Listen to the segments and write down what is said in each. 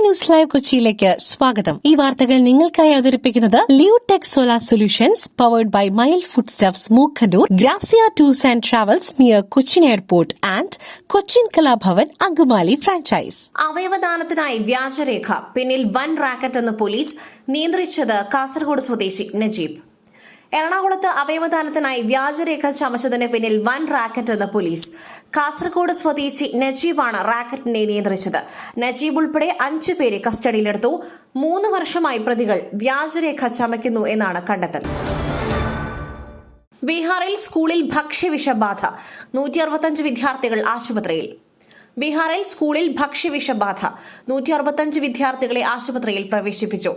News live കൊച്ചിയിലേക്ക് സ്വാഗതം. ഈ വാർത്തകൾ നിങ്ങൾക്കായി അവതരിപ്പിക്കുന്നത് Leotech solar solutions powered by Mile food stuffs Mookkannoor, Grazia tours and travels near Cochin airport and Cochin Kalabhavan Angamaly franchise. അവയവദാനത്തിനായി വ്യാജരേഖ, പിന്നിൽ വൻ റാക്കറ്റ് എന്ന് പോലീസ്, നിയന്ത്രിച്ചത് കാസർഗോഡ് സ്വദേശി നജീബ്. എറണാകുളത്ത് അവയവദാനത്തിനായി വ്യാജരേഖ ചമച്ചതിന് പിന്നിൽ വൻ റാക്കറ്റ് എന്ന് പോലീസ്. കാസർഗോഡ് സ്വദേശി നജീബാണ് റാക്കറ്റിനെ നിയന്ത്രിച്ചത്. നജീബ് ഉൾപ്പെടെ 5 പേരെ കസ്റ്റഡിയിലെടുത്തു. 3 വർഷമായി പ്രതികൾ വ്യാജരേഖ ചമയ്ക്കുന്നു എന്നാണ് കണ്ടെത്തൽ. ബീഹാറിൽ സ്കൂളിൽ ഭക്ഷ്യവിഷബാധ, 165 വിദ്യാർത്ഥികൾ ആശുപത്രിയിൽ. ബീഹാറിൽ സ്കൂളിൽ ഭക്ഷ്യവിഷബാധ, 165 വിദ്യാർത്ഥികളെ ആശുപത്രിയിൽ പ്രവേശിപ്പിച്ചു.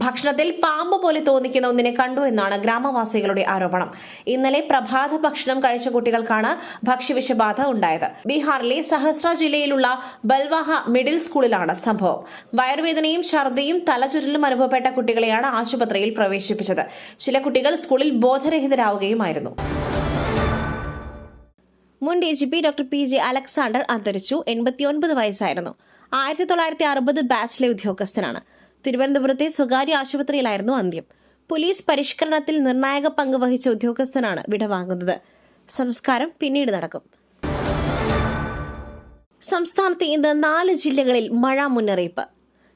ഭക്ഷണത്തിൽ പാമ്പ് പോലെ തോന്നിക്കുന്ന ഒന്നിനെ കണ്ടു എന്നാണ് ഗ്രാമവാസികളുടെ ആരോപണം. ഇന്നലെ പ്രഭാത ഭക്ഷണം കഴിച്ച കുട്ടികൾക്കാണ് ഭക്ഷ്യവിഷബാധ ഉണ്ടായത്. ബീഹാറിലെ സഹസ്ര ജില്ലയിലുള്ള ബൽവാഹ മിഡിൽ സ്കൂളിലാണ് സംഭവം. വയറുവേദനയും ഛർദിയും തലചുറ്റലും അനുഭവപ്പെട്ട കുട്ടികളെയാണ് ആശുപത്രിയിൽ പ്രവേശിപ്പിച്ചത്. ചില കുട്ടികൾ സ്കൂളിൽ ബോധരഹിതരാവുകയുമായിരുന്നു. മുൻ DGP ഡോക്ടർ PJ അലക്സാണ്ടർ അന്തരിച്ചു. 89 വയസ്സായിരുന്നു. 1960 ബാച്ചിലെ ഉദ്യോഗസ്ഥനാണ്. തിരുവനന്തപുരത്തെ സ്വകാര്യ ആശുപത്രിയിലായിരുന്നു അന്ത്യം. പോലീസ് പരിഷ്കരണത്തിൽ നിർണായക പങ്ക് വഹിച്ച ഉദ്യോഗസ്ഥനാണ് വിടവാങ്ങുന്നത്. സംസ്കാരം പിന്നീട് നടക്കും. സംസ്ഥാനത്ത് ഇന്ന് 4 ജില്ലകളിൽ മഴ മുന്നറിയിപ്പ്.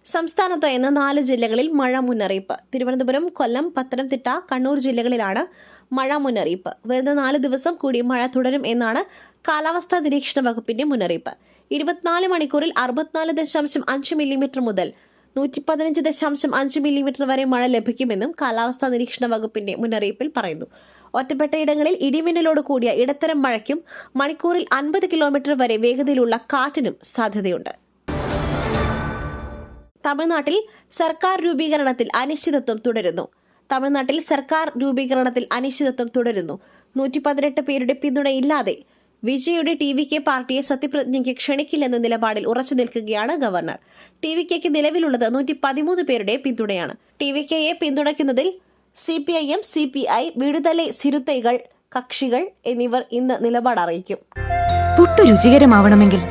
സംസ്ഥാനത്ത് ഇന്ന് 4 ജില്ലകളിൽ മഴ മുന്നറിയിപ്പ്. തിരുവനന്തപുരം, കൊല്ലം, പത്തനംതിട്ട, കണ്ണൂർ ജില്ലകളിലാണ് മഴ മുന്നറിയിപ്പ്. വരുന്ന 4 ദിവസം കൂടി മഴ തുടരും എന്നാണ് കാലാവസ്ഥാ നിരീക്ഷണ വകുപ്പിന്റെ മുന്നറിയിപ്പ്. 24 മണിക്കൂറിൽ 64.5 മില്ലിമീറ്റർ മുതൽ 115.5 മില്ലിമീറ്റർ വരെ മഴ ലഭിക്കുമെന്നും കാലാവസ്ഥാ നിരീക്ഷണ വകുപ്പിന്റെ മുന്നറിയിപ്പിൽ പറയുന്നു. ഒറ്റപ്പെട്ട ഇടങ്ങളിൽ ഇടിമിന്നലോട് കൂടിയ ഇടത്തരം മഴയ്ക്കും മണിക്കൂറിൽ 50 കിലോമീറ്റർ വരെ വേഗതയിലുള്ള കാറ്റിനും സാധ്യതയുണ്ട്. തമിഴ്നാട്ടിൽ സർക്കാർ രൂപീകരണത്തിൽ അനിശ്ചിതത്വം തുടരുന്നു. 118 പേരുടെ പിന്തുണയില്ലാതെ വിജയുടെ TVK പാർട്ടിയെ സത്യപ്രതിജ്ഞയ്ക്ക് ക്ഷണിക്കില്ലെന്ന നിലപാടിൽ ഉറച്ചു നിൽക്കുകയാണ് ഗവർണർ. TVKയ്ക്ക് നിലവിലുള്ളത് 113 പേരുടെ പിന്തുണയാണ്. TVKയെ പിന്തുണയ്ക്കുന്നതിൽ CPIM, CPI, വിടുതലെ സിരുത്തൈകൾ കക്ഷികൾ എന്നിവർ ഇന്ന് നിലപാട് അറിയിക്കും. പുട്ടു രുചികരമാവണമെങ്കിൽ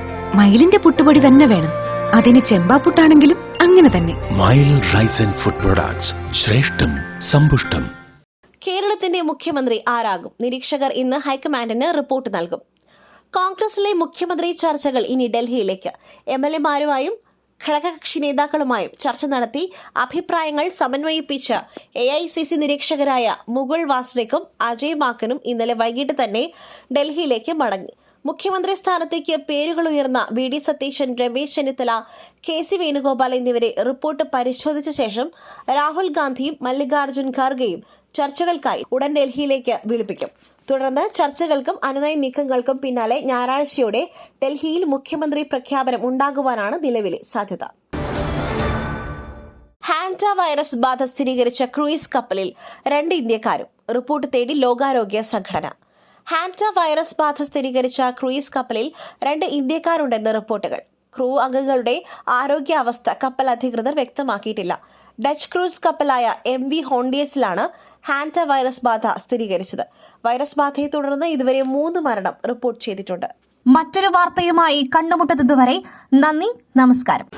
മയിലിന്റെ പുട്ടുപൊടി തന്നെ വേണം. അതിന് ചെമ്പാപ്പുട്ടാണെങ്കിലും അങ്ങനെ തന്നെ. മയിൽ റൈസ് ആൻഡ് ഫുഡ് പ്രൊഡക്ട്സ്, ശ്രേഷ്ഠം സമ്പുഷ്ടം. കേരളത്തിന്റെ മുഖ്യമന്ത്രി ആരാകും? നിരീക്ഷകർ ഇന്ന് ഹൈക്കമാൻഡിന് റിപ്പോർട്ട് നൽകും. കോൺഗ്രസിലെ മുഖ്യമന്ത്രി ചർച്ചകൾ ഇനി ഡൽഹിയിലേക്ക്. MLA മാരുമായും ഘടകകക്ഷി നേതാക്കളുമായും ചർച്ച നടത്തി അഭിപ്രായങ്ങൾ സമന്വയിപ്പിച്ച AICC നിരീക്ഷകരായ മുകുൾ വാസ്നിക്കും അജയ് മാക്കനും ഇന്നലെ വൈകിട്ട് തന്നെ ഡൽഹിയിലേക്ക് മടങ്ങി. മുഖ്യമന്ത്രി സ്ഥാനത്തേക്ക് പേരുകൾ ഉയർന്ന VD സതീശൻ, രമേശ് ചെന്നിത്തല, KC വേണുഗോപാൽ എന്നിവരെ റിപ്പോർട്ട് പരിശോധിച്ച ശേഷം രാഹുൽ ഗാന്ധിയും മല്ലികാർജ്ജുൻ ഖാർഗെയും ചർച്ചകൾക്കായി ഉടൻ ഡൽഹിയിലേക്ക് വിളിപ്പിക്കും. തുടർന്ന് ചർച്ചകൾക്കും അനുനയ നീക്കങ്ങൾക്കും പിന്നാലെ ഞായറാഴ്ചയോടെ ഡൽഹിയിൽ മുഖ്യമന്ത്രി പ്രഖ്യാപനം ഉണ്ടാകുവാനാണ് നിലവിലെ സാധ്യത. ഹാൻഡ വൈറസ് ബാധ സ്ഥിരീകരിച്ച ക്രൂയിസ് കപ്പലിൽ 2 ഇന്ത്യക്കാരും. റിപ്പോർട്ട് തേടി ലോകാരോഗ്യ സംഘടന. ഹാൻഡ വൈറസ് ബാധ സ്ഥിരീകരിച്ച ക്രൂയിസ് കപ്പലിൽ 2 ഇന്ത്യക്കാരുണ്ടെന്ന് റിപ്പോർട്ടുകൾ. ക്രൂ അംഗങ്ങളുടെ ആരോഗ്യാവസ്ഥ കപ്പൽ അധികൃതർ വ്യക്തമാക്കിയിട്ടില്ല. ഡച്ച് ക്രൂസ് കപ്പലായ MV ഹോണ്ടിയസിലാണ് ഹാൻഡ വൈറസ് ബാധ സ്ഥിരീകരിച്ചത്. വൈറസ് ബാധയെ തുടർന്ന് ഇതുവരെ 3 മരണം റിപ്പോർട്ട് ചെയ്തിട്ടുണ്ട്. മറ്റൊരു വാർത്തയുമായി കണ്ടുമുട്ടുന്നതുവരെ നന്ദി, നമസ്കാരം.